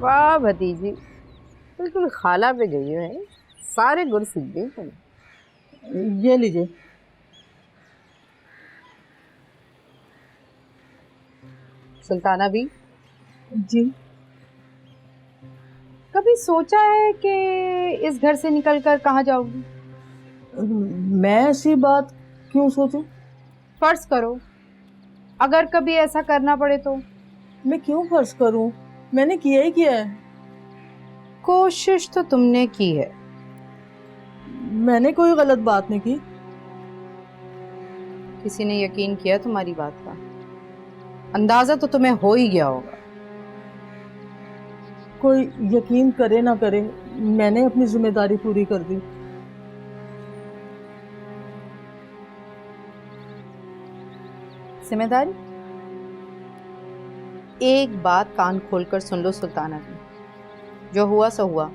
वाह भतीजी, बिल्कुल खाला पे गई है, सारे गुर सीख गई तुम। ये लीजिए। सुल्ताना भी जी। कभी सोचा है कि इस घर से निकलकर कहाँ जाओगी? मैं ऐसी बात क्यों सोचूं? फर्ज करो अगर कभी ऐसा करना पड़े तो। मैं क्यों फर्ज करूं? मैंने किया ही किया है। कोशिश तो तुमने की है। मैंने कोई गलत बात नहीं की। किसी ने यकीन किया तुम्हारी बात का, अंदाजा तो तुम्हें हो ही गया होगा। कोई यकीन करे ना करे, मैंने अपनी जिम्मेदारी पूरी कर दी। जिम्मेदारी? एक बात कान खोलकर सुन लो सुल्ताना जी, जो हुआ सो हुआ।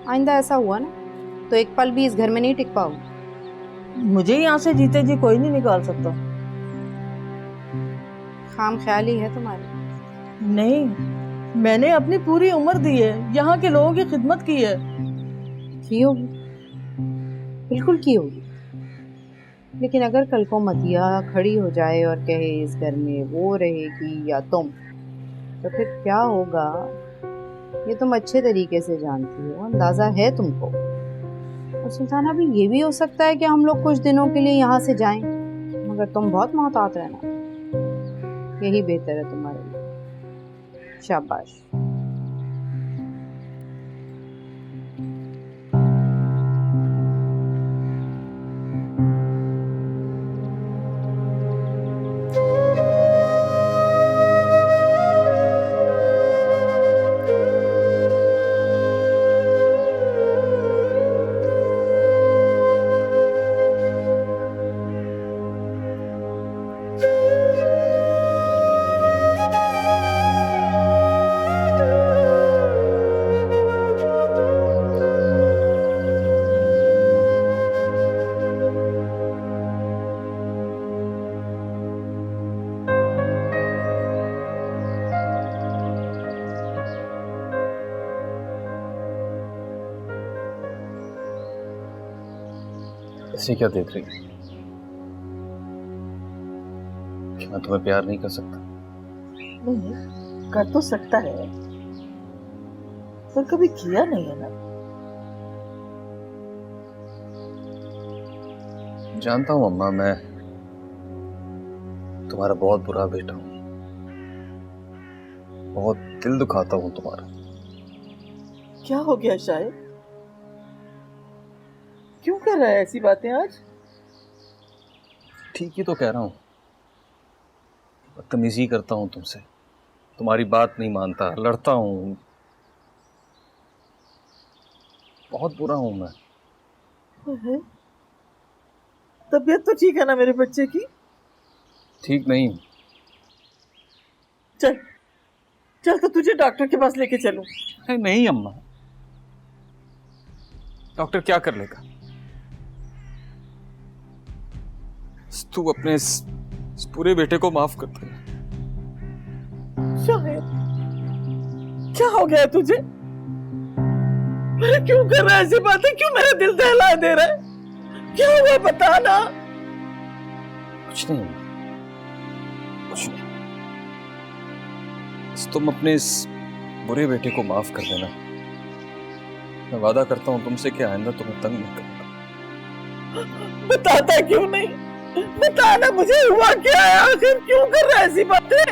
आइंदा ऐसा हुआ ना तो एक पल भी इस घर में नहीं टिक पाऊंगी। मुझे यहाँ से जीते जी कोई नहीं निकाल सकता। खाम ख्याली है तुम्हारी। नहीं, मैंने अपनी पूरी उम्र दी है, यहाँ के लोगों की खिदमत की है। की होगी, बिल्कुल की होगी, लेकिन अगर कल को मतिया खड़ी हो जाए और कहे इस घर में वो रहेगी या तुम, तो फिर क्या होगा ये तुम अच्छे तरीके से जानती हो, अंदाजा है तुमको। और सुल्ताना भी ये भी हो सकता है कि हम लोग कुछ दिनों के लिए यहाँ से जाएं, मगर तुम बहुत मोहतात रहना, यही बेहतर है तुम्हारे लिए। शाबाश। ऐसी क्या देख रही है? कि मैं तुम्हें प्यार नहीं कर सकता? नहीं, कर तो सकता है, पर कभी किया नहीं है ना। जानता हूं अम्मा, मैं तुम्हारा बहुत बुरा बेटा हूं, बहुत दिल दुखाता हूं तुम्हारा। क्या हो गया शायद? क्यों कर रहा है ऐसी बातें आज? ठीक ही तो कह रहा हूं, बदतमीजी करता हूं तुमसे, तुम्हारी बात नहीं मानता, लड़ता हूं, बहुत बुरा हूं मैं। तबीयत तो ठीक है ना मेरे बच्चे की? ठीक नहीं। चल चल, तो तुझे डॉक्टर के पास लेके चलूं। नहीं अम्मा, डॉक्टर क्या कर लेगा? तू अपने इस पूरे बेटे को माफ कर दे। शायद क्या हो गया तुझे? अरे क्यों कर रहा है ऐसी बातें? क्यों मेरा दिल दहला दे रहा है? क्या हुआ बता ना। कुछ नहीं, कुछ नहीं। बस तुम अपने इस बुरे बेटे को माफ कर देना। मैं वादा करता हूं तुमसे कि आइंदा तुम्हें तंग नहीं करूंगा। बताता क्यों नहीं? बता ना मुझे, हुआ क्या है आखिर? क्यों कर रहा है ऐसी बातें?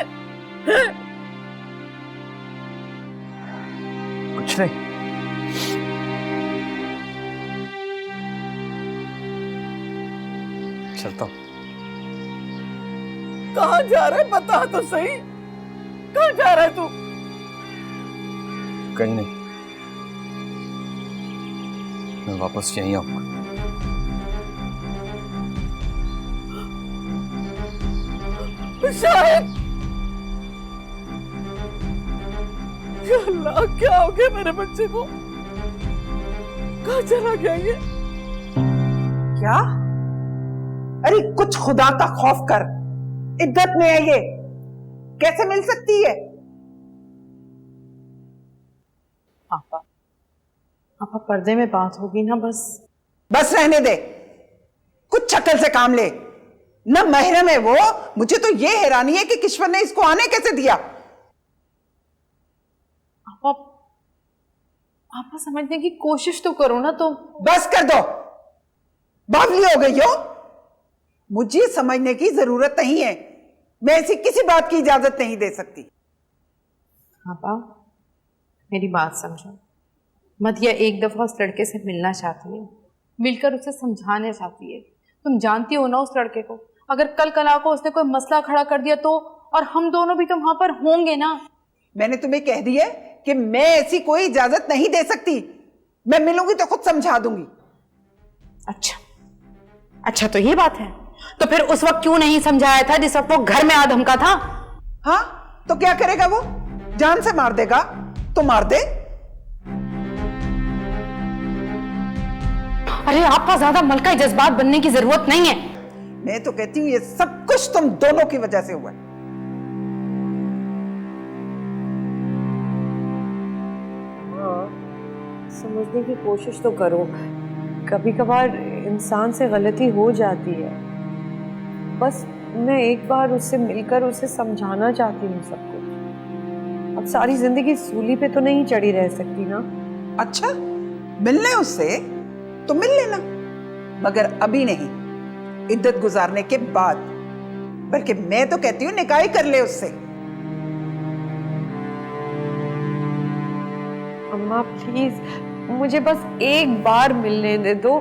कुछ नहीं। चलता हूं। कहाँ जा रहा है बता तो सही। कहाँ जा रहा है तू? कहीं नहीं, मैं वापस यहीं आऊंगा। शायद या अल्लाह, क्या हो गया मेरे बच्चे को? कहाँ चला गया ये? क्या? अरे कुछ खुदा का खौफ कर, इद्दत में है ये, कैसे मिल सकती है? आपा, आपा पर्दे में बात होगी ना बस। बस रहने दे, कुछ शक्ल से काम ले। न महरम है वो। मुझे तो ये हैरानी है कि किश्वर ने इसको आने कैसे दिया। आपा, आपा समझने की कोशिश तो करो ना। तो बस कर दो, बावली हो गई हो। मुझे समझने की जरूरत नहीं है। मैं ऐसी किसी बात की इजाजत नहीं दे सकती। आपा, मेरी बात समझो। मतिया एक दफा उस लड़के से मिलना चाहती है, मिलकर उसे समझाना चाहती है। तुम जानती हो ना उस लड़के को, अगर कल कला को उसने कोई मसला खड़ा कर दिया तो, और हम दोनों भी तो वहां पर होंगे ना। मैंने तुम्हें कह दिया कि मैं ऐसी कोई इजाजत नहीं दे सकती। मैं मिलूंगी तो खुद समझा दूंगी। अच्छा अच्छा, तो ये बात है। तो फिर उस वक्त क्यों नहीं समझाया था जिस वक्त वो घर में आ धमका था? हाँ, तो क्या करेगा वो? जान से मार देगा तो मार दे। अरे आपका ज्यादा मलका जज्बात बनने की जरूरत नहीं है। मैं तो कहती हूँ ये सब कुछ तुम दोनों की वजह से हुआ है। समझने की कोशिश तो करो। कभी कभार इंसान से गलती हो जाती है। बस मैं एक बार उससे मिलकर उसे समझाना चाहती हूँ सब कुछ। अब सारी जिंदगी सूली पे तो नहीं चढ़ी रह सकती ना। अच्छा, मिलने उससे तो मिल लेना, मगर अभी नहीं, इद्दत गुजारने के बाद। बल्कि मैं तो कहती हूँ निकाह ही कर ले उससे। अम्मा प्लीज, मुझे बस एक बार मिलने दे दो।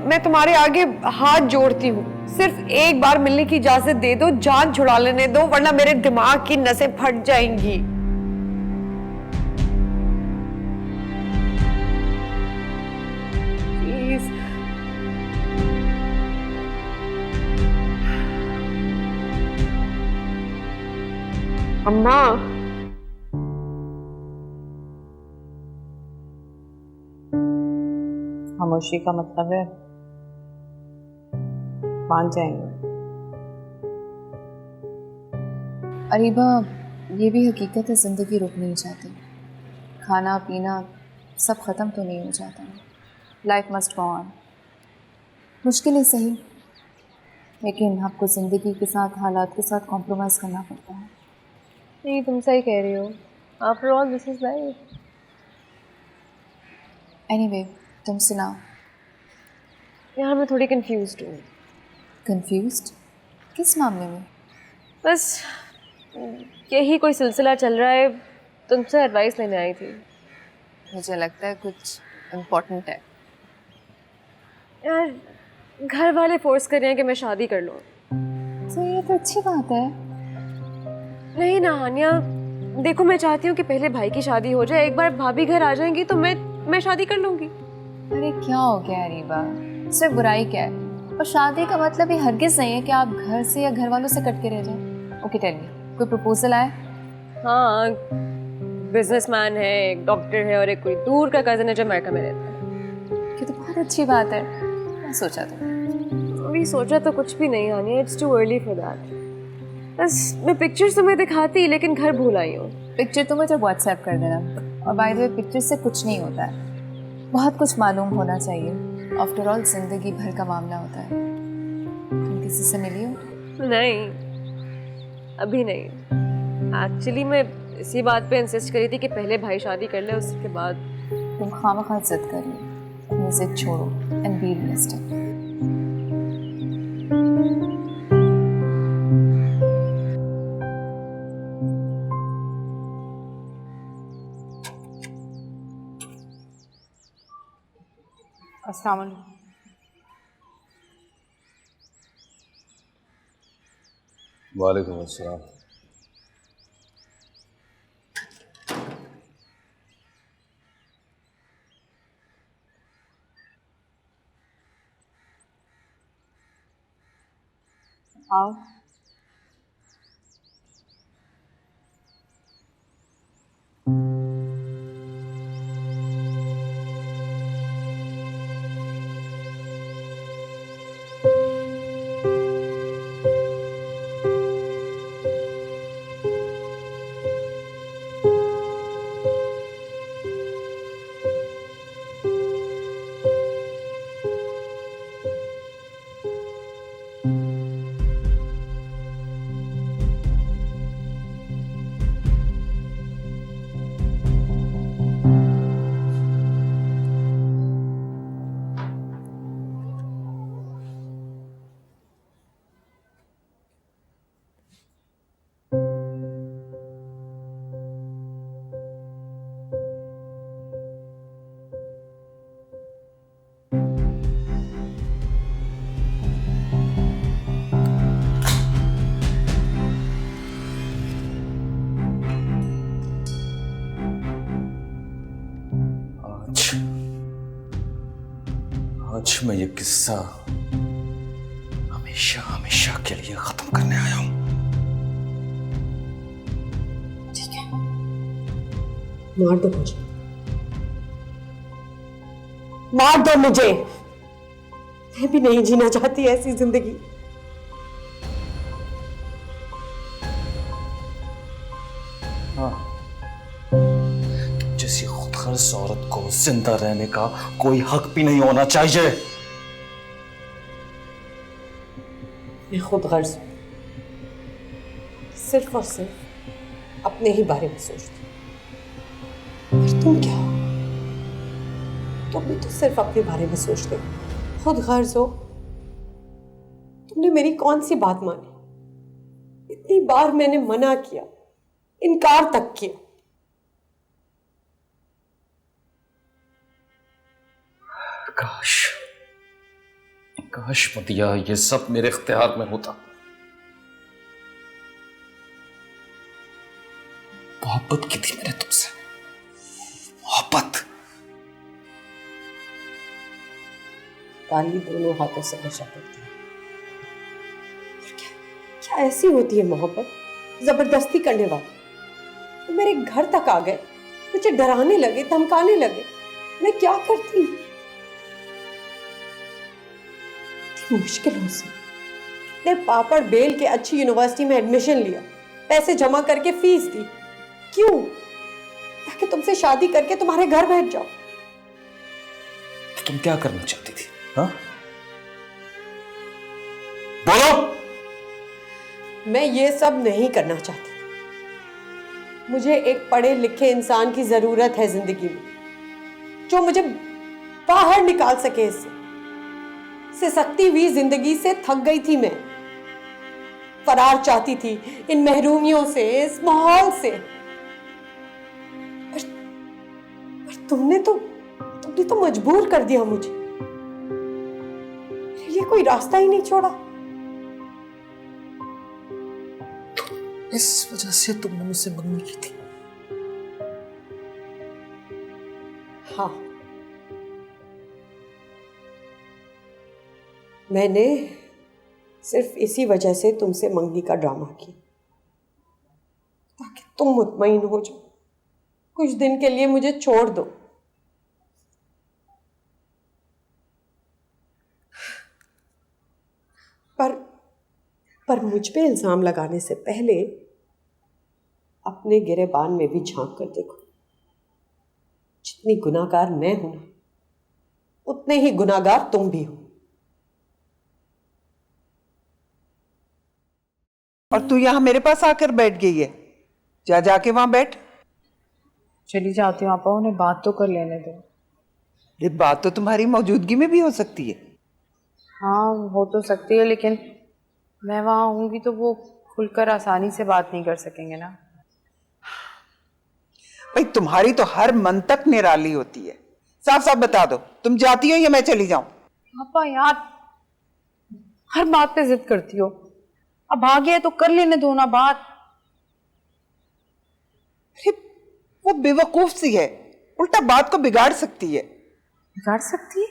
मैं तुम्हारे आगे हाथ जोड़ती हूँ, सिर्फ एक बार मिलने की इजाजत दे दो, जान छुड़ा लेने दो, वरना मेरे दिमाग की नसें फट जाएंगी। प्लीज। अम्मा, खामोशी का मतलब है मान जाएंगे। अरीबा, ये भी हकीकत है, ज़िंदगी रुक नहीं जाती। खाना पीना सब ख़त्म तो नहीं हो जाता। Life must go on. मुश्किल है सही, लेकिन आपको ज़िंदगी के साथ, हालात के साथ कॉम्प्रोमाइज़ करना पड़ता है। नहीं, तुम सही कह रही हो। After all this is life. Anyway, तुम सुनाओ। यार मैं थोड़ी कंफ्यूज्ड हूँ। कंफ्यूज्ड? किस मामले में? बस यही कोई सिलसिला चल रहा है, तुमसे एडवाइस लेने आई थी। मुझे लगता है कुछ इम्पोर्टेंट है। यार घर वाले फोर्स कर रहे हैं कि मैं शादी कर लूँ। तो ये तो अच्छी बात है। नहीं ना हानिया, देखो मैं चाहती हूँ कि पहले भाई की शादी हो जाए, एक बार भाभी घर आ जाएंगी तो मैं शादी कर लूँगी। अरे क्या हो गया अरीबा, इसमें बुराई क्या है? और शादी का मतलब ये हरगिज़ नहीं है कि आप घर से या घर वालों से कट के रह जाएं। ओके टेल मी, कोई प्रपोजल आया? हाँ, बिजनेसमैन है, एक डॉक्टर है और एक कोई दूर का कज़न है जो अमेरिका में रहता है। ये तो बहुत अच्छी बात है। क्या सोचा तुमने? अभी सोचा तो कुछ भी नहीं Haniya, it's too early for that. बस मैं पिक्चर्स तुम्हें दिखाती लेकिन घर भूल आई हूँ। पिक्चर तो मुझे व्हाट्सएप कर देना। और बाय द वे, पिक्चर से कुछ नहीं होता है, बहुत कुछ मालूम होना चाहिए। आफ्टर ऑल जिंदगी भर का मामला होता है। तुम किसी से मिली हो? नहीं, अभी नहीं। एक्चुअली मैं इसी बात पे इंसिस्ट करी थी कि पहले भाई शादी कर ले, उसके बाद। तुम खामखा जिद कर रही हो। अपनी जिद छोड़ो एंड बी रियलिस्टिक। अस्सलाम वालेकुम। वालेकुम अस्सलाम। आओ। मैं ये किस्सा हमेशा हमेशा के लिए खत्म करने आया हूं। ठीक है, मार दो मुझे, मार दो मुझे। मैं भी नहीं जीना चाहती ऐसी जिंदगी। हाँ, जैसी खुदगर्ज औरत को जिंदा रहने का कोई हक भी नहीं होना चाहिए। मैं खुद गर्ज हूं, सिर्फ और सिर्फ अपने ही बारे में सोचती हूं। और तुम क्या हो? तुम भी तो सिर्फ अपने बारे में सोचते हो, खुद गर्ज हो। तुमने मेरी कौन सी बात मानी? इतनी बार मैंने मना किया, इनकार तक किया। काश काश मदिया ये सब मेरे इख्तियार में होता। मोहब्बत की थी मैंने तुमसे, मोहब्बत। ताली दोनों हाथों से बचा पड़ती है। क्या ऐसी होती है मोहब्बत, जबरदस्ती करने वाली? तो मेरे घर तक आ गए, मुझे डराने लगे, धमकाने लगे। मैं क्या करती? मुश्किलों से कितने पापड़ बेल के अच्छी यूनिवर्सिटी में एडमिशन लिया, पैसे जमा करके फीस दी। क्यों? ताकि तुमसे शादी करके तुम्हारे घर बैठ जाओ। तो तुम क्या करना चाहती थी? हाँ, बोलो। मैं ये सब नहीं करना चाहती। मुझे एक पढ़े लिखे इंसान की जरूरत है जिंदगी में, जो मुझे बाहर निकाल सके इससे। सिसकती हुई जिंदगी से थक गई थी मैं। फरार चाहती थी इन महरूमियों से, इस माहौल से। पर तुमने तो मजबूर कर दिया मुझे। मेरे लिए कोई रास्ता ही नहीं छोड़ा। इस वजह से तुमने मुझसे मंगनी की थी? हाँ, मैंने सिर्फ इसी वजह से तुमसे मंगनी का ड्रामा किया, ताकि तुम मुतमईन हो जाओ, कुछ दिन के लिए मुझे छोड़ दो। पर मुझ पे इल्जाम लगाने से पहले अपने गिरेबान में भी झांक कर देखो। जितनी गुनाहगार मैं हूं ना, उतने ही गुनाहगार तुम भी हो। और तू यहाँ मेरे पास आकर बैठ गई है। जा जाके वहां बैठ। चली जाती हूँ आपा, उन्हें बात तो कर लेने दो। ये बात तो तुम्हारी मौजूदगी में भी हो सकती है। हाँ, हो तो सकती है, लेकिन मैं वहाँ होंगी तो वो खुलकर आसानी से बात नहीं कर सकेंगे ना। भाई तुम्हारी तो हर मंतक निराली होती है। साफ साफ बता दो, तुम जाती हो या मैं चली जाऊं? पापा यार, हर बात पे जिद करती हो। अब आ गया है तो कर लेने दो ना बात। अरे वो बेवकूफ सी है, उल्टा बात को बिगाड़ सकती है। बिगाड़ सकती है?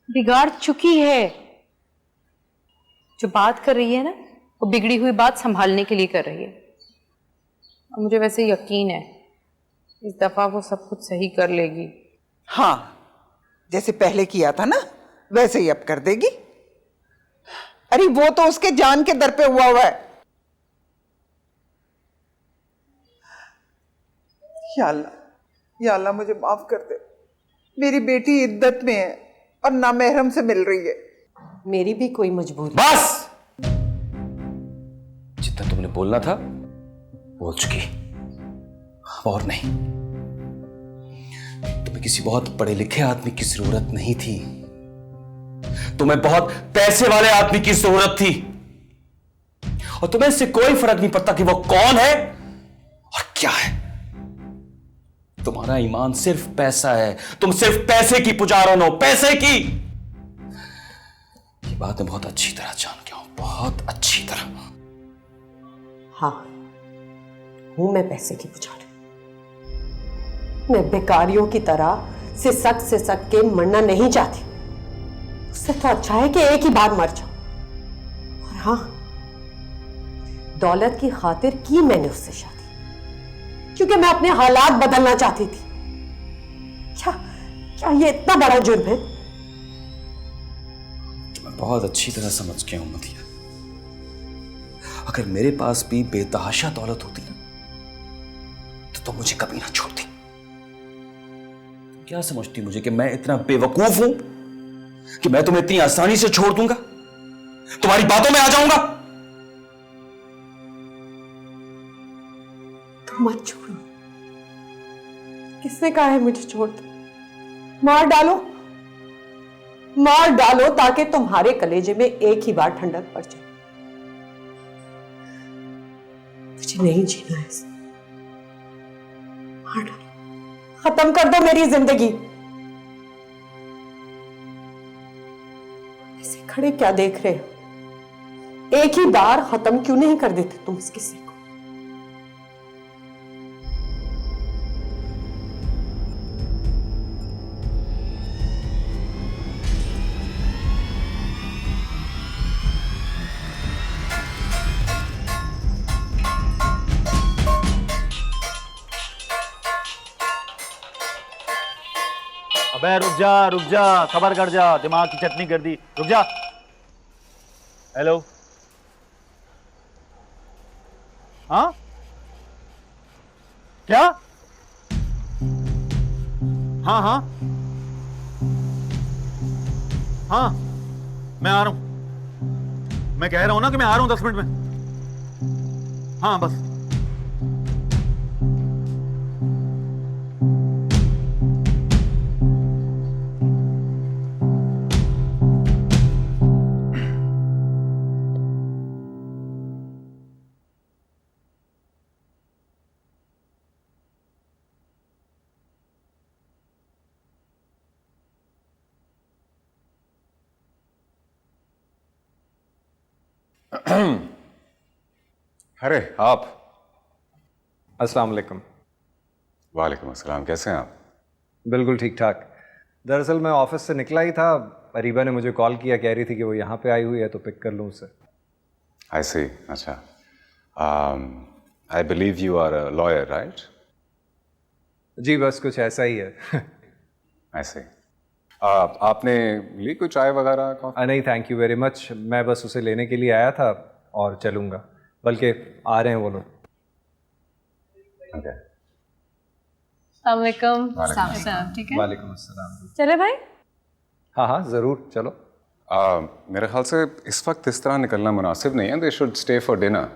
बिगाड़ चुकी है। जो बात कर रही है ना, वो बिगड़ी हुई बात संभालने के लिए कर रही है। और मुझे वैसे यकीन है इस दफा वो सब कुछ सही कर लेगी। हाँ, जैसे पहले किया था ना, वैसे ही अब कर देगी। अरे वो तो उसके जान के दर पे हुआ है। या अल्लाह मुझे माफ कर दे। मेरी बेटी इद्दत में है और नामहरम से मिल रही है। मेरी भी कोई मजबूरी। बस, जितना तुमने बोलना था बोल चुकी, और नहीं। तुम्हें किसी बहुत पढ़े लिखे आदमी की जरूरत नहीं थी, तुम्हें बहुत पैसे वाले आदमी की जरूरत थी। और तुम्हें इससे कोई फर्क नहीं पड़ता कि वो कौन है और क्या है। तुम्हारा ईमान सिर्फ पैसा है, तुम सिर्फ पैसे की पुजारन हो, पैसे की। ये बात मैं बहुत अच्छी तरह जान गया हूं, बहुत अच्छी तरह। हाँ, हूं मैं पैसे की पुजारी। मैं बेकारियों की तरह सिसक के मरना नहीं चाहती। उससे तो अच्छा है कि एक ही बार मर जाओ। और हाँ, दौलत की खातिर की मैंने उससे शादी, क्योंकि मैं अपने हालात बदलना चाहती थी। क्या क्या ये इतना बड़ा जुर्म है? मैं बहुत अच्छी तरह समझ गया हूं मदिया। अगर मेरे पास भी बेतहाशा दौलत होती ना तो तुम मुझे कभी ना छोड़ती। क्या समझती मुझे कि मैं इतना बेवकूफ हूं कि मैं तुम्हें इतनी आसानी से छोड़ दूंगा, तुम्हारी बातों में आ जाऊंगा? तुम मत छोड़ो। किसने कहा है मुझे छोड़ दो? मार डालो, मार डालो ताकि तुम्हारे कलेजे में एक ही बार ठंडक पड़ जाए। मुझे नहीं जीना है ऐसे। मार डालो, खत्म कर दो मेरी जिंदगी। ऐसे खड़े क्या देख रहे हो? एक ही बार खत्म क्यों नहीं कर देते तुम इस किस्से को? अबे रुक जा, खबर कर जा, दिमाग की चटनी कर दी। रुक जा। हेलो, हाँ क्या? हाँ हाँ हाँ, मैं आ रहा हूं। मैं कह रहा हूं ना कि मैं आ रहा हूं 10 मिनट में। हाँ बस। अरे आप। अस्सलाम वालेकुम। वालेकुम अस्सलाम, कैसे हैं आप? बिल्कुल ठीक ठाक। दरअसल मैं ऑफिस से निकला ही था, अरीबा ने मुझे कॉल किया, कह रही थी कि वो यहाँ पे आई हुई है तो पिक कर लूँ उसे। आई सी, अच्छा। I believe you are a lawyer, right? जी बस कुछ ऐसा ही है। आई सी। आपने ली कोई चाय वगैरह? कॉफी? नहीं थैंक यू वेरी मच, मैं बस उसे लेने के लिए आया था और चलूँगा, बल्कि आ रहे हैं वो लोग। ओके। ठीक है। वालेकुम अस्सलाम। चले भाई। हाँ हाँ ज़रूर, चलो। मेरे ख्याल से इस वक्त इस तरह निकलना मुनासिब नहीं है। They should stay for dinner.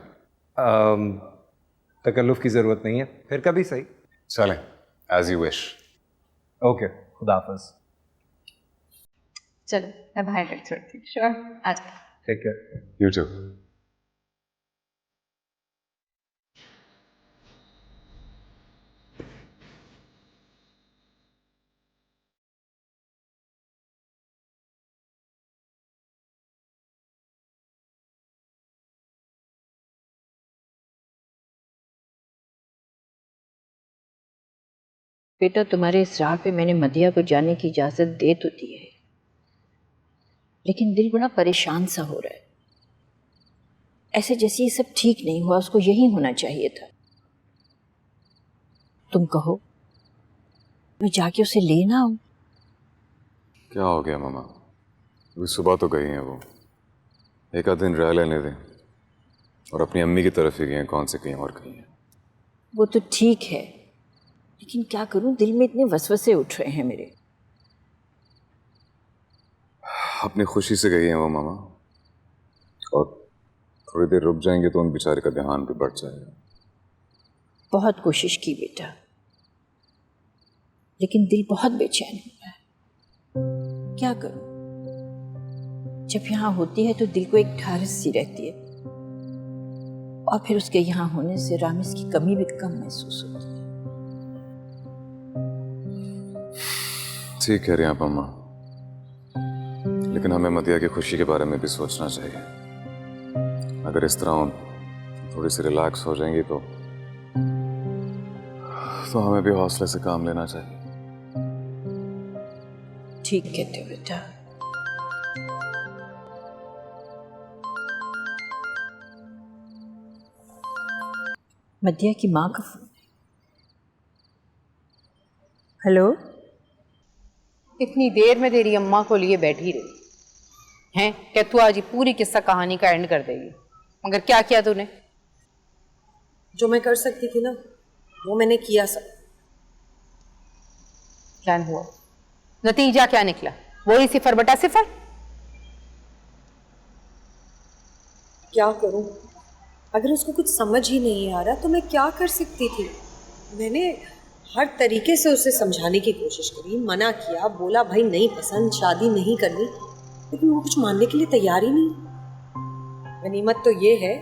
तकल्लुफ़ की ज़रूरत नहीं है, फिर कभी सही। चलें, एज यू विश। ओके, खुदा हाफ़िज़। चलो मैं बाहर तक छोड़ती हूँ। श्योर, आज टेक केयर। You to. बेटा, तुम्हारे इसरार पे मैंने मदिया को जाने की इजाज़त दे तो दी है, लेकिन दिल बड़ा परेशान सा हो रहा है। ऐसे जैसे ये सब ठीक नहीं हुआ, उसको यही होना चाहिए था। तुम कहो मैं जाके उसे लेना आऊं? क्या हो गया मामा? अभी सुबह तो गई हैं वो, एक आध दिन रह लेने दें। और अपनी अम्मी की तरफ ही गई हैं, कौन से कहीं और गई हैं। वो तो ठीक है, लेकिन क्या करूं, दिल में इतने वसवसे उठ रहे हैं मेरे। अपनी खुशी से गई हैं वो मामा, और थोड़ी देर रुक जाएंगे तो उन बेचारे का ध्यान भी बढ़ जाएगा। बहुत कोशिश की बेटा, लेकिन दिल बहुत बेचैन हो रहा है। क्या करूं, जब यहाँ होती है तो दिल को एक ठारस सी रहती है, और फिर उसके यहाँ होने से रामिस की कमी भी कम महसूस होती है। ठीक कह रही हैं आप अम्मा, लेकिन हमें मदिया की खुशी के बारे में भी सोचना चाहिए। अगर इस तरह थोड़ी सी रिलैक्स हो जाएंगी तो हमें भी हौसले से काम लेना चाहिए। ठीक कहते हो बेटा। मदिया की माँ का फोन। हेलो। इतनी देर में तेरी अम्मा को लिए बैठी रही हैं क्या तू आज ये पूरी किस्सा कहानी का एंड कर देगी? मगर क्या किया तूने? जो मैं कर सकती थी ना वो मैंने किया सब। क्या हुआ? नतीजा क्या निकला? वही 0/0? क्या करूं? अगर उसको कुछ समझ ही नहीं आ रहा तो मैं क्या कर सकती थी? मैंने हर तरीके से उसे समझाने की कोशिश करी, मना किया, बोला भाई नहीं पसंद, शादी नहीं करनी, लेकिन वो कुछ मानने के लिए तैयार ही नहीं। गनीमत तो ये है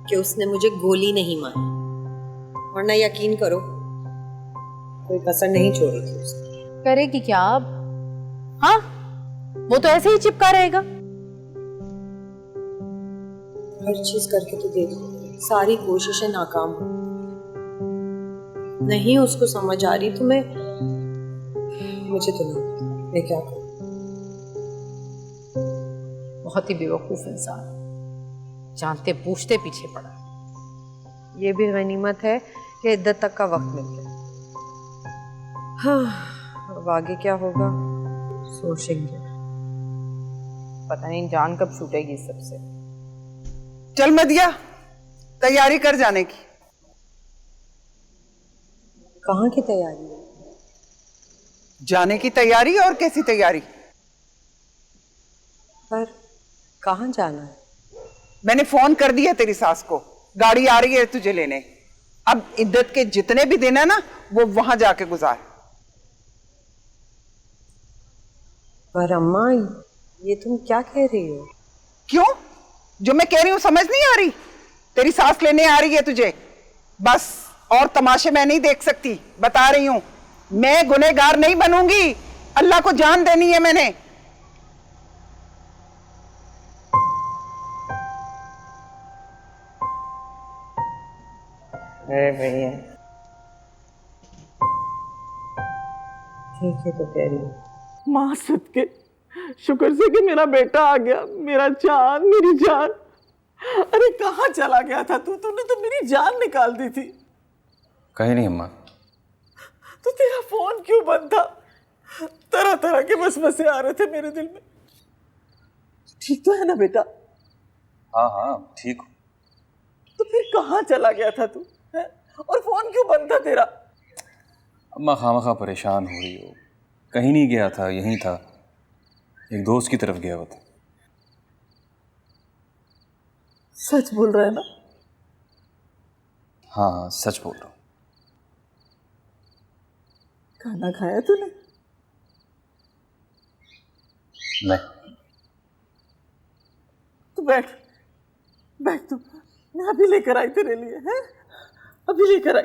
कि उसने मुझे गोली नहीं मारी, वरना यकीन करो कोई कसर नहीं छोड़ी थी उसने। करेगी क्या अब? हाँ, वो तो ऐसे ही चिपका रहेगा। हर चीज करके तो देख लो, सारी कोशिशें नाकाम हो। नहीं उसको समझ आ रही तो मुझे तो नहीं, मैं क्या करूं? बहुत ही बेवकूफ इंसान, जानते पूछते पीछे पड़ा। ये भी गनीमत है कि इद्दत तक का वक्त मिल गया। हाँ, अब आगे क्या होगा सोचेंगे। पता नहीं जान कब छूटेगी इस सबसे। चल मदिया, तैयारी कर जाने की। कहाँ की तैयारी है? जाने की तैयारी। और कैसी तैयारी? पर कहाँ जाना है? मैंने फोन कर दिया तेरी सास को, गाड़ी आ रही है तुझे लेने। अब इद्दत के जितने भी दिन है ना वो वहां जाके गुजार। पर अम्मा ये तुम क्या कह रही हो? क्यों? जो मैं कह रही हूं समझ नहीं आ रही? तेरी सास लेने आ रही है तुझे, बस। और तमाशे मैं नहीं देख सकती, बता रही हूं। मैं गुनहगार नहीं बनूंगी, अल्लाह को जान देनी है मैंने। भैया ठीक है तो कह रही हूँ। माँ सदके, शुक्र से कि मेरा बेटा आ गया। मेरा जान, मेरी जान। अरे कहाँ चला गया था तू? तूने तो मेरी जान निकाल दी थी। कहीं नहीं अम्मा। तो तेरा फोन क्यों बंद था? तरह तरह के वसवसे आ रहे थे मेरे दिल में। ठीक तो है ना बेटा? हाँ हाँ ठीक हूँ। तो फिर कहाँ चला गया था तू है? और फोन क्यों बंद था तेरा? अम्मा खामखा परेशान हो रही हो। कहीं नहीं गया था, यहीं था, एक दोस्त की तरफ गया हुआ था। सच बोल रहा है ना? हाँ हाँ सच बोल रहा हूँ। खाना खाया तूने? नहीं। तू बैठ बैठ, तू मैं अभी लेकर आई तेरे लिए, है? अभी लेकर आई।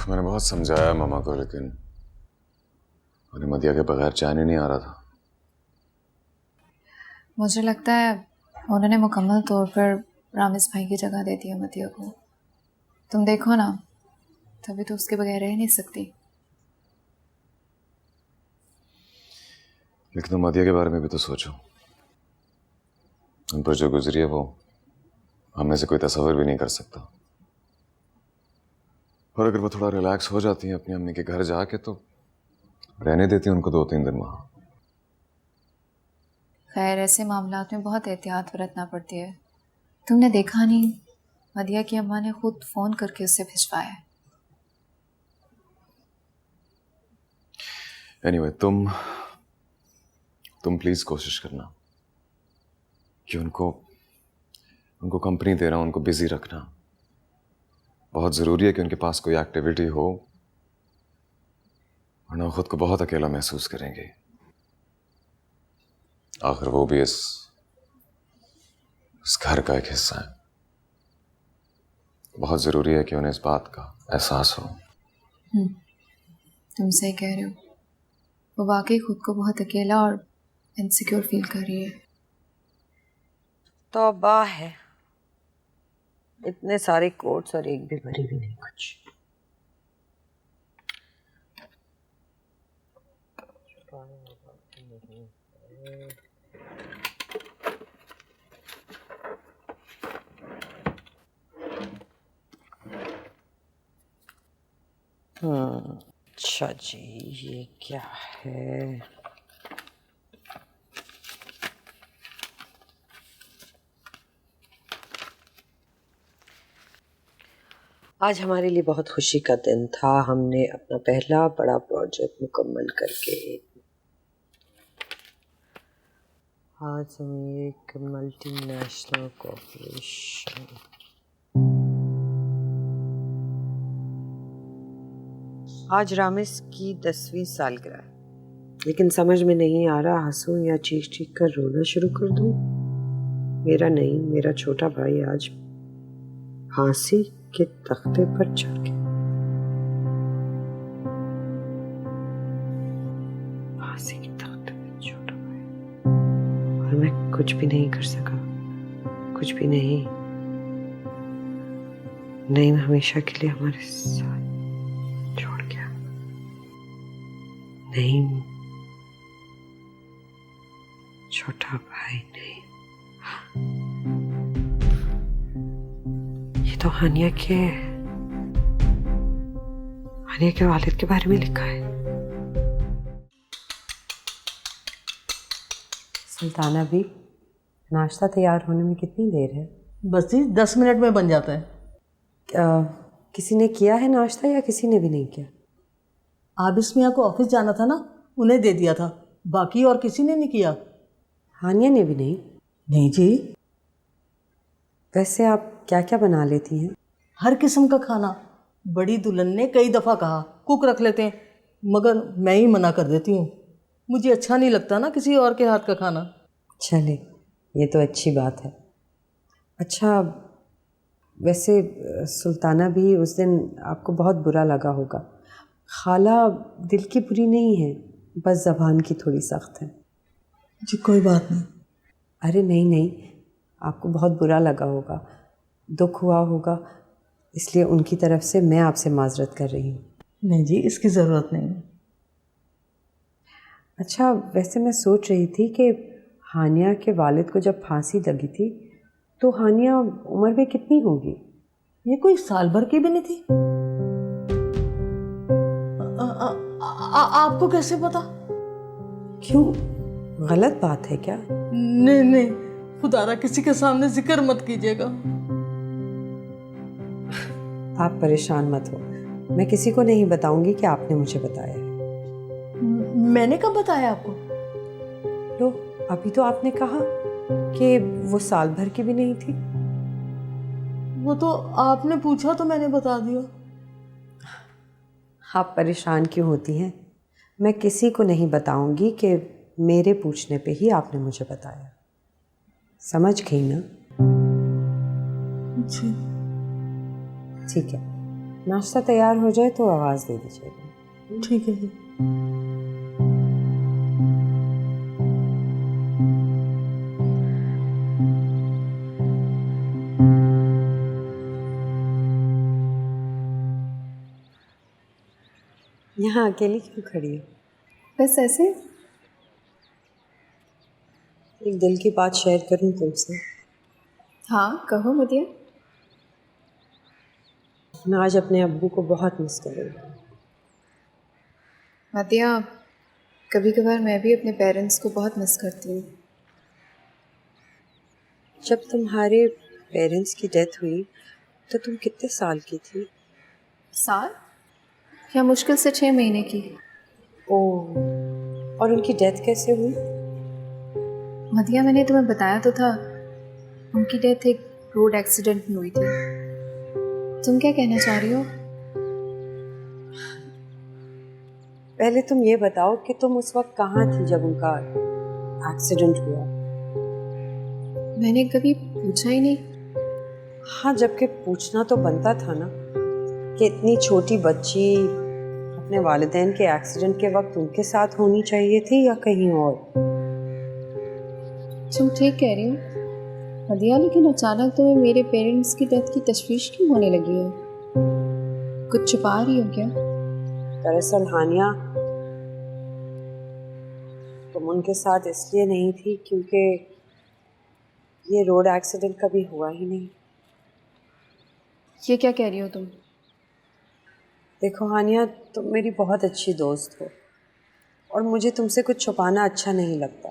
मैंने बहुत समझाया मामा को, लेकिन उन्हें मदिया के बगैर चैन ही नहीं आ रहा था। मुझे लगता है उन्होंने मुकम्मल तौर पर रामिस भाई की जगह दे दी है मदिया को। तुम देखो ना, तभी तो उसके बगैर रह नहीं सकती। लेकिन तुम मदिया के बारे में भी तो सोचो। उन पर जो गुजरी है वो हम में से कोई तस्वर भी नहीं कर सकता। और अगर वो थोड़ा रिलैक्स हो जाती हैं अपनी अम्मी के घर जाके तो रहने देती हैं उनको 2-3 दिन वहां। खैर ऐसे मामलात में बहुत एहतियात बरतना पड़ती है। तुमने देखा नहीं, मदिया की अम्मा ने खुद फ़ोन करके उससे भिजवाया है। एनीवे, तुम प्लीज कोशिश करना कि उनको कंपनी देना, उनको बिजी रखना। बहुत जरूरी है कि उनके पास कोई एक्टिविटी हो, वरना वो खुद को बहुत अकेला महसूस करेंगे। आखिर वो भी इस घर का एक हिस्सा है। बहुत जरूरी है कि उन्हें इस बात का एहसास हो। तुम सही कह रहे हो। वो वाकई खुद को बहुत अकेला और इनसिक्योर फील कर रही है। तौबा है, इतने सारे कोट्स और एक भी भरी भी नहीं कुछ। अच्छा जी, ये क्या है? आज हमारे लिए बहुत खुशी का दिन था। हमने अपना पहला बड़ा प्रोजेक्ट मुकम्मल करके आज हम एक मल्टीनेशनल कॉर्पोरेशन, आज रामिस की 10वीं सालगिरह है, लेकिन समझ में नहीं आ रहा हंसूं या चीख चीख कर रोना शुरू कर दूं। मेरा नहीं, मेरा छोटा भाई आज फांसी के तख्ते पर चढ़ गया। फांसी के तख्ते पर छोटा भाई, और मैं कुछ भी नहीं कर सका, कुछ भी नहीं। नहीं, हमेशा के लिए हमारे साथ छोड़ गया। नहीं, छोटा भाई नहीं। ये तो हानिया के वालिद के बारे में लिखा है। सुल्ताना भी, नाश्ता तैयार होने में कितनी देर है? बस जी 10 मिनट में बन जाता है। किसी ने किया है नाश्ता या किसी ने भी नहीं किया? आबिस मियाँ को ऑफिस जाना था ना, उन्हें दे दिया था, बाकी और किसी ने नहीं किया। हानिया ने भी नहीं? नहीं जी। वैसे आप क्या क्या बना लेती हैं? हर किस्म का खाना। बड़ी दुल्हन ने कई दफ़ा कहा कुक रख लेते हैं, मगर मैं ही मना कर देती हूँ। मुझे अच्छा नहीं लगता ना किसी और के हाथ का खाना। चले, ये तो अच्छी बात है। अच्छा, वैसे सुल्ताना भी, उस दिन आपको बहुत बुरा लगा होगा। खाला दिल की बुरी नहीं है, बस ज़बान की थोड़ी सख्त है। जी कोई बात नहीं। अरे नहीं नहीं, आपको बहुत बुरा लगा होगा, दुख हुआ होगा, इसलिए उनकी तरफ से मैं आपसे माजरत कर रही हूँ। नहीं जी, इसकी ज़रूरत नहीं। अच्छा, वैसे मैं सोच रही थी कि हानिया के वालिद को जब फांसी लगी थी तो हानिया उम्र में कितनी होगी? ये कोई साल भर की भी नहीं थी। आपको कैसे पता? क्यों, गलत बात है क्या? नहीं नहीं, खुदारा किसी के सामने जिक्र मत कीजिएगा। आप परेशान मत हो, मैं किसी को नहीं बताऊंगी कि आपने मुझे बताया है। मैंने कब बताया आपको? लो, अभी तो आपने कहा कि वो साल भर की भी नहीं थी। वो तो आपने पूछा तो मैंने बता दिया। आप परेशान क्यों होती हैं? मैं किसी को नहीं बताऊंगी कि मेरे पूछने पे ही आपने मुझे बताया। समझ गई ना? जी ठीक है, नाश्ता तैयार हो जाए तो आवाज़ दे दीजिएगा। ठीक है जी। यहाँ अकेली क्यों खड़ी है? बस ऐसे। एक दिल की बात शेयर करूं तुमसे। हाँ कहो मदिया। मैं आज अपने अब्बू को बहुत मिस कर रही हूँ। मदिया, कभी कभार मैं भी अपने पेरेंट्स को बहुत मिस करती हूँ। जब तुम्हारे पेरेंट्स की डेथ हुई तो तुम कितने साल की थी? साल या मुश्किल से 6 महीने की। ओह, और उनकी डेथ कैसे हुई? मदिया, मैंने तुम्हें बताया तो था, उनकी डेथ एक रोड एक्सीडेंट में हुई थी। तुम क्या कहना चाह रही हो? पहले तुम ये बताओ कि तुम उस वक्त कहाँ थी जब उनका एक्सीडेंट हुआ? मैंने कभी पूछा ही नहीं। हाँ, जबकि पूछना तो बनता था ना कि इतनी छोटी बच्ची अपने वालिदैन के एक्सीडेंट के वक्त उनके साथ होनी चाहिए थी या कहीं और। तुम ठीक कह रही हो मदिया, लेकिन अचानक तुम्हें मेरे पेरेंट्स की डेथ की तशवीश क्यों होने लगी है? कुछ छुपा रही हो क्या? दरअसल हानिया, तुम उनके साथ इसलिए नहीं थी क्योंकि ये रोड एक्सीडेंट कभी हुआ ही नहीं। ये क्या कह रही हो तुम? देखो हानिया, तुम मेरी बहुत अच्छी दोस्त हो और मुझे तुमसे कुछ छुपाना अच्छा नहीं लगता।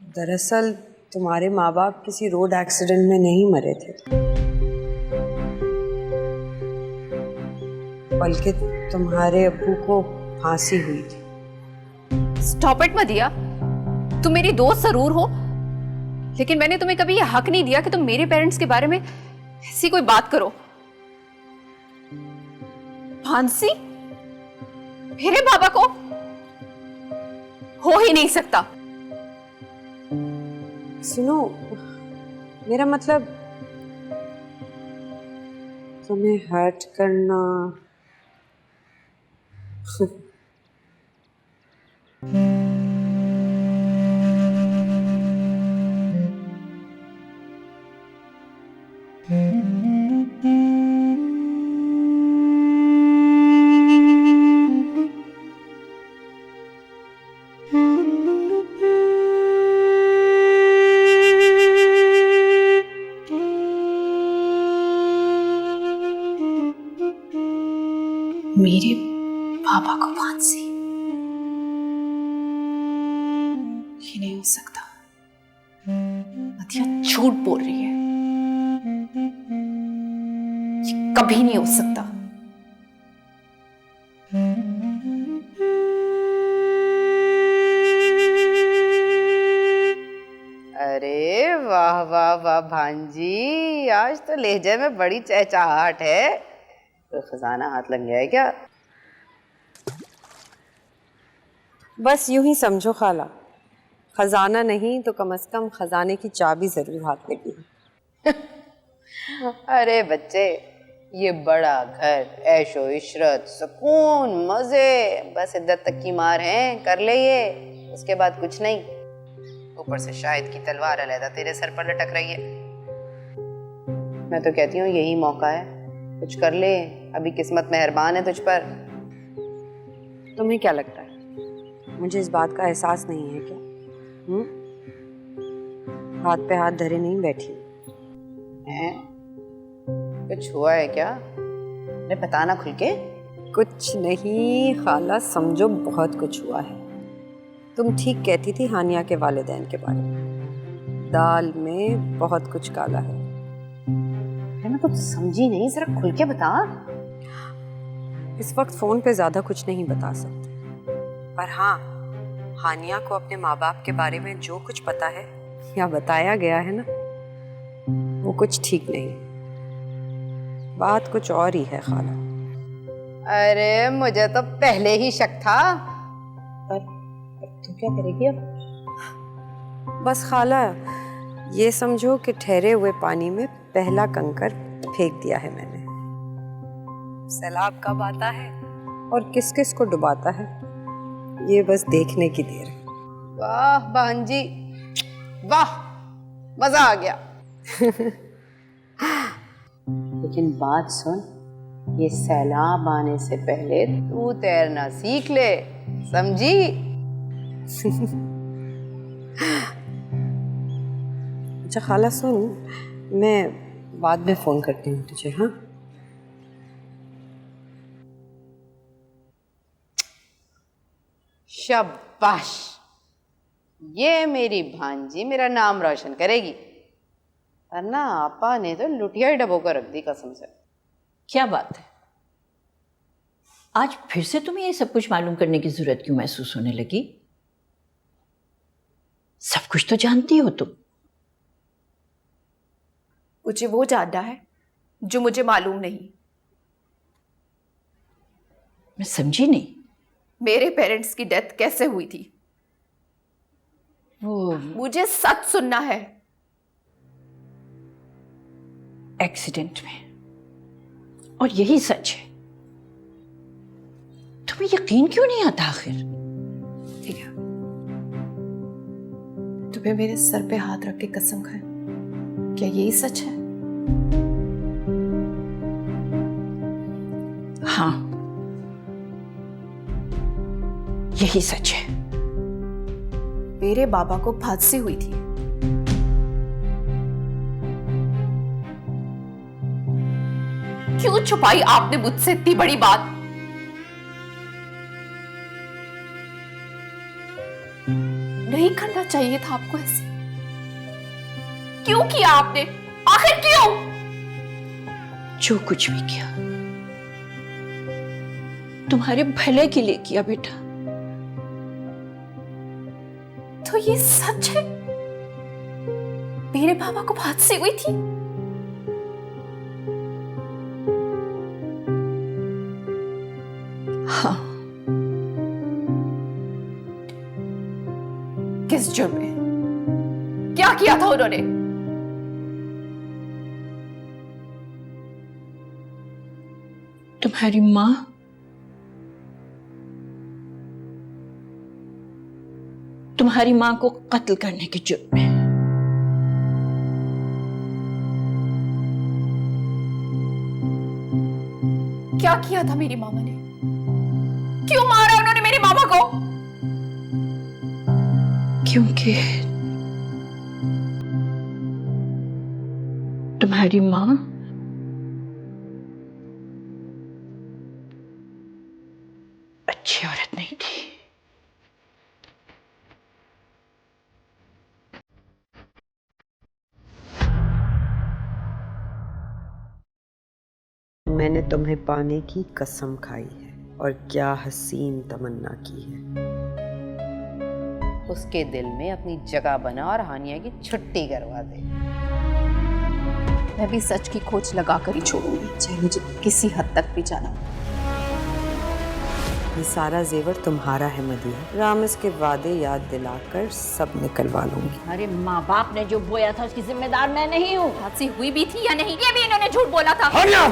दरअसल तुम्हारे माँ बाप किसी रोड एक्सीडेंट में नहीं मरे थे, बल्कि तुम्हारे अब्बू को फांसी हुई थी। स्टॉप इट मदिया, तुम मेरी दोस्त जरूर हो, लेकिन मैंने तुम्हें कभी यह हक नहीं दिया कि तुम मेरे पेरेंट्स के बारे में ऐसी कोई बात करो। फांसी मेरे बाबा को हो ही नहीं सकता। सुनो, मेरा मतलब तुम्हें हर्ट करना मेरे पापा को फांसी? ये नहीं हो सकता। मदिया झूठ बोल रही है, ये कभी नहीं हो सकता। अरे वाह वाह वाह भांजी, आज तो लहजे में बड़ी चहचहाहट है। तो खजाना हाथ लग गया है क्या? बस यूं ही समझो खाला, खजाना नहीं तो कम से कम खजाने की चाबी जरूर हाथ लगी है। अरे बच्चे, ये बड़ा घर, ऐशो इशरत, सुकून, मजे, बस इद्दत तक की मार है, कर ले ये, उसके बाद कुछ नहीं। ऊपर से शायद की तलवार अलहदा तेरे सर पर लटक रही है। मैं तो कहती हूँ यही मौका है, कुछ कर ले, अभी किस्मत मेहरबान है तुझ पर। तुम्हें क्या लगता है मुझे इस बात का एहसास नहीं है क्या? हाथ पे हाथ धरे नहीं बैठी हैं? कुछ हुआ है क्या? अरे बताना खुल के। कुछ नहीं खाला, समझो बहुत कुछ हुआ है। तुम ठीक कहती थी हानिया के वालिदैन के बारे में, दाल में बहुत कुछ काला है। मैं कुछ समझी नहीं, जरा खुल के बता। इस वक्त फोन पे ज्यादा कुछ नहीं बता सकते, पर हाँ, हानिया को अपने माँ बाप के बारे में जो कुछ पता है या बताया गया है ना, वो कुछ ठीक नहीं। बात कुछ और ही है खाला। अरे मुझे तो पहले ही शक था। पर तू क्या करेगी अब? बस खाला, ये समझो कि ठहरे हुए पानी में पहला कंकर फेंक दिया है मैंने। सैलाब कब आता है और किस किस को डुबाता है, ये बस देखने की देर है। वाह बहनजी, वाह, मजा आ गया। लेकिन बात सुन, ये सैलाब आने से पहले तू तैरना सीख ले, समझी? अच्छा खाला सुन, मैं बाद में फोन करती हूँ तुझे। हाँ, शाबाश, ये मेरी भांजी मेरा नाम रोशन करेगी। वरना आपा ने तो लुटिया ही डबो कर रख दी कसम से। क्या बात है, आज फिर से तुम्हें ये सब कुछ मालूम करने की जरूरत क्यों महसूस होने लगी? सब कुछ तो जानती हो तुम। मुझे वो जानना है जो मुझे मालूम नहीं। मैं समझी नहीं। मेरे पेरेंट्स की डेथ कैसे हुई थी? वो मुझे सच सुनना है। एक्सीडेंट में, और यही सच है। तुम्हें यकीन क्यों नहीं आता आखिर? ठीक है, तुम्हें मेरे सर पे हाथ रख के कसम खाए, क्या यही सच है? हाँ, यही सच है। मेरे बाबा को हादसे हुई थी। क्यों छुपाई आपने मुझसे इतनी बड़ी बात? नहीं करना चाहिए था आपको ऐसे। क्यों किया आपने? आखिर क्यों? जो कुछ भी किया तुम्हारे भले के लिए किया बेटा। तो ये सच है? मेरे बाबा को हादसे हुई थी? हाँ। किस जुर्म में? क्या किया था उन्होंने? तुम्हारी माँ तुम्हारी माँ को कत्ल करने के जुर्म में। क्या किया था मेरी मामा ने? क्यों मारा उन्होंने मेरी मामा को? क्योंकि तुम्हारी माँ अच्छी औरत नहीं थी। मैंने तुम्हें पाने की कसम खाई है और क्या हसीन तमन्ना की है। उसके दिल में अपनी जगह बना और हानिया की छुट्टी करवा दे। मैं भी सच की खोज लगा कर ही छोड़ूंगी, चाहे मुझे किसी हद तक भी जाना। ये सारा जेवर तुम्हारा है मदिया। रामिस के वादे याद दिलाकर सब निकलवा लूंगी। अरे माँ बाप ने जो बोया था उसकी जिम्मेदार मैं नहीं हूँ। हादसे हुई भी थी या नहीं, ये भी इन्होंने झूठ बोला था। हानिया!